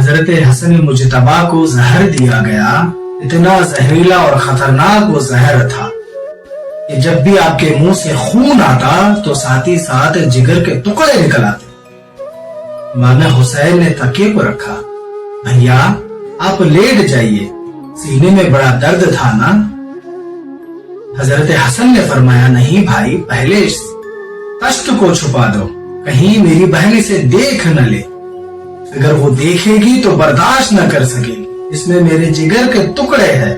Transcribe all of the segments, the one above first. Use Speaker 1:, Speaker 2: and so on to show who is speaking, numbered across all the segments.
Speaker 1: حضرت حسن مجتبی کو زہر دیا گیا، اتنا زہریلا اور خطرناک وہ زہر تھا کہ جب بھی آپ کے منہ سے خون آتا تو ساتھ ہی ساتھ جگر کے ٹکڑے نکل آتے۔ امام حسین نے تکیے کو رکھا، بھیا آپ لیٹ جائیے، سینے میں بڑا درد تھا نا؟ حضرت حسن نے فرمایا، نہیں بھائی، پہلے تشت کو چھپا دو، کہیں میری بہن اسے دیکھ نہ لے، اگر وہ دیکھے گی تو برداشت نہ کر سکے گی، اس میں میرے جگر کے ٹکڑے ہیں۔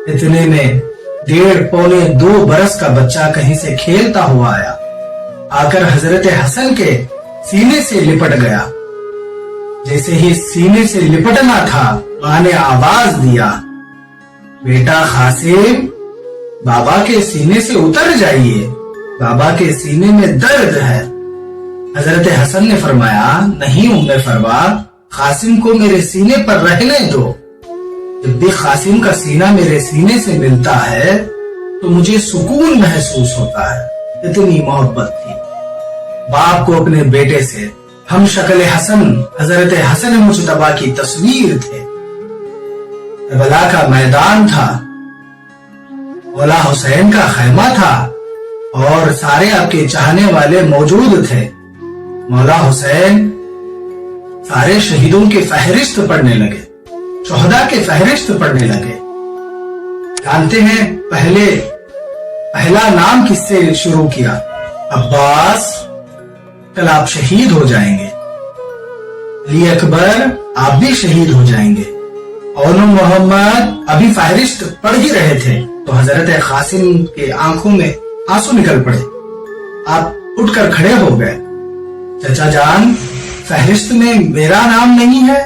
Speaker 1: اتنے میں 1.5-2 برس کا بچہ کہیں سے کھیلتا ہوا آیا، آ کر حضرت حسن کے سینے سے لپٹ گیا۔ جیسے ہی سینے سے لپٹنا تھا، ماں نے آواز دیا، بیٹا قاسم، بابا کے سینے سے اتر جائیے، بابا کے سینے میں درد ہے۔ حضرت حسن نے فرمایا، نہیں ام فروا، قاسم کو میرے سینے پر رہنے دو، جب بھی قاسم کا سینہ میرے سینے سے ملتا ہے تو مجھے سکون محسوس ہوتا ہے۔ اتنی محبت تھی باپ کو اپنے بیٹے سے۔ ہم شکل حسن حضرت حسن مجتبی کی تصویر تھے۔ کربلا کا میدان تھا، مولا حسین کا خیمہ تھا اور سارے آپ کے چاہنے والے موجود تھے۔ مولا حسین سارے شہیدوں کی فہرست پڑھنے لگے، شہداء کے فہرست پڑھنے لگے۔ جانتے ہیں پہلا نام کس سے شروع کیا؟ عباس، کل آپ شہید ہو جائیں گے۔ علی اکبر، آپ بھی شہید ہو جائیں گے۔ اون محمد ابھی فہرست پڑھ ہی رہے تھے تو حضرت قاسم کے آنکھوں میں آنسو نکل پڑے، آپ اٹھ کر کھڑے ہو گئے۔ چچا جان، فہرست میں میرا نام نہیں ہے؟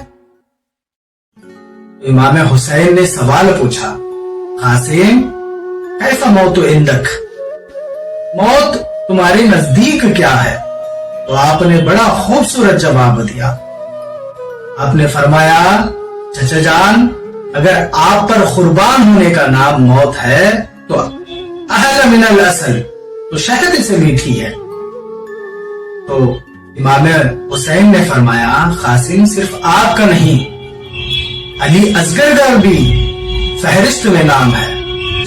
Speaker 1: امام حسین نے سوال پوچھا، قاسم کیف موت عندک، موت تمہارے نزدیک کیا ہے؟ تو آپ نے بڑا خوبصورت جواب دیا۔ آپ نے فرمایا، چچا جان، اگر آپ پر قربان ہونے کا نام موت ہے تو احل من الاصل، تو شہد سے میٹھی ہے۔ تو امام حسین نے فرمایا، قاسم صرف آپ کا نہیں، علی اصغر کا بھی فہرست میں نام ہے۔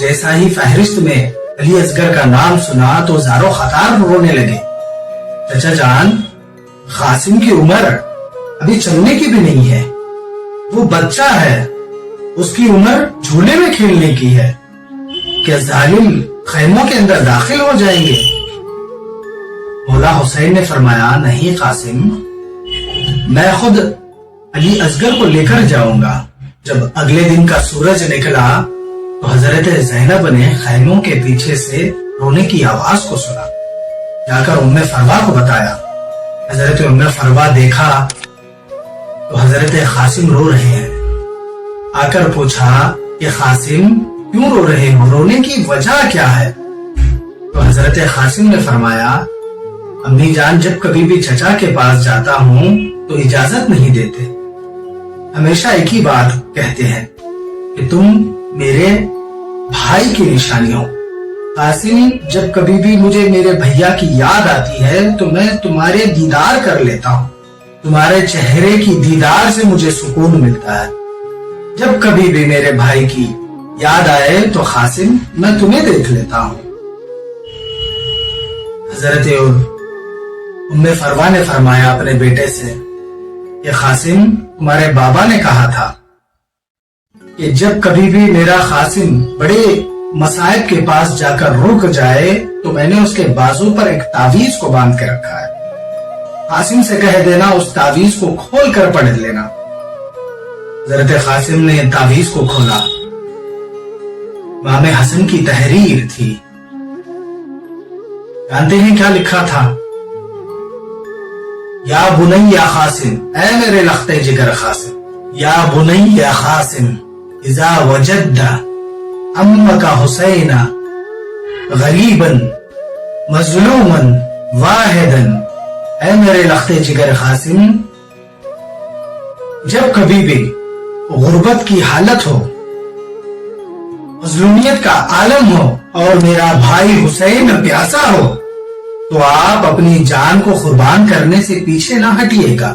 Speaker 1: جیسا ہی فہرست میں علی اصغر کا نام سنا تو زارو خطار رونے لگے۔ چچا جان، قاسم کی عمر ابھی چلنے کی بھی نہیں ہے، وہ بچہ ہے، اس کی عمر جھولے میں کھیلنے کی ہے، کیا ظالم خیموں کے اندر داخل ہو جائیں گے؟ مولا حسین نے فرمایا، نہیں قاسم، میں خود علی اصغر کو لے کر جاؤں گا۔ جب اگلے دن کا سورج نکلا تو حضرت زینب نے خیموں کے پیچھے سے رونے کی آواز کو سنا، جا کر ام فروا کو بتایا۔ حضرت ام فروا دیکھا تو حضرت قاسم رو رہے ہیں، آ کر پوچھا کہ قاسم کیوں رو رہے ہو، رونے کی وجہ کیا ہے؟ تو حضرت قاسم نے فرمایا، امی جان، جب کبھی بھی چچا کے پاس جاتا ہوں تو اجازت نہیں دیتے، ہمیشہ ایک ہی بات کہتے ہیں کہ تم میرے بھائی کی نشانی ہو۔ قاسم، جب کبھی بھی مجھے میرے بھیا کی یاد آتی ہے تو میں تمہارے دیدار کر لیتا ہوں، تمہارے چہرے کی دیدار سے مجھے سکون ملتا ہے۔ جب کبھی بھی میرے بھائی کی یاد آئے تو قاسم میں تمہیں دیکھ لیتا ہوں۔ حضرت ام فروا نے فرمایا اپنے بیٹے سے کہ قاسم، تمہارے بابا نے کہا تھا کہ جب کبھی بھی میرا قاسم بڑے مصائب کے پاس جا کر رک جائے تو میں نے اس کے بازو پر ایک تعویذ کو باندھ کے رکھا ہے، قاسم سے کہہ دینا اس تعویذ کو کھول کر پڑھ لینا۔ حضرت قاسم نے تعویذ کو کھولا، امام حسن کی تحریر تھی۔ جانتے ہیں کیا لکھا تھا؟ یا بنی یا قاسم، اے میرے لخت جگر قاسم، یا بنی یا قاسم اذا وجد امک حسین غریبا مظلوما واحدا، اے میرے لخت جگر قاسم، جب کبھی بھی غربت کی حالت ہو، مظلومیت کا عالم ہو اور میرا بھائی حسین پیاسا ہو تو آپ اپنی جان کو قربان کرنے سے پیچھے نہ ہٹیے گا،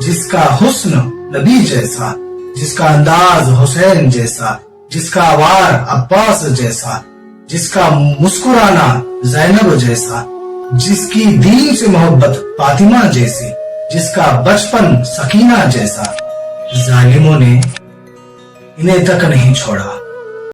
Speaker 1: جس کا حسن نبی جیسا، جس کا انداز حسین جیسا، جس کا وار عباس جیسا، جس کا مسکرانا زینب جیسا، جس کی دین سے محبت فاطمہ جیسی، جس کا بچپن سکینہ جیسا، ظالموں نے انہیں تک نہیں چھوڑا۔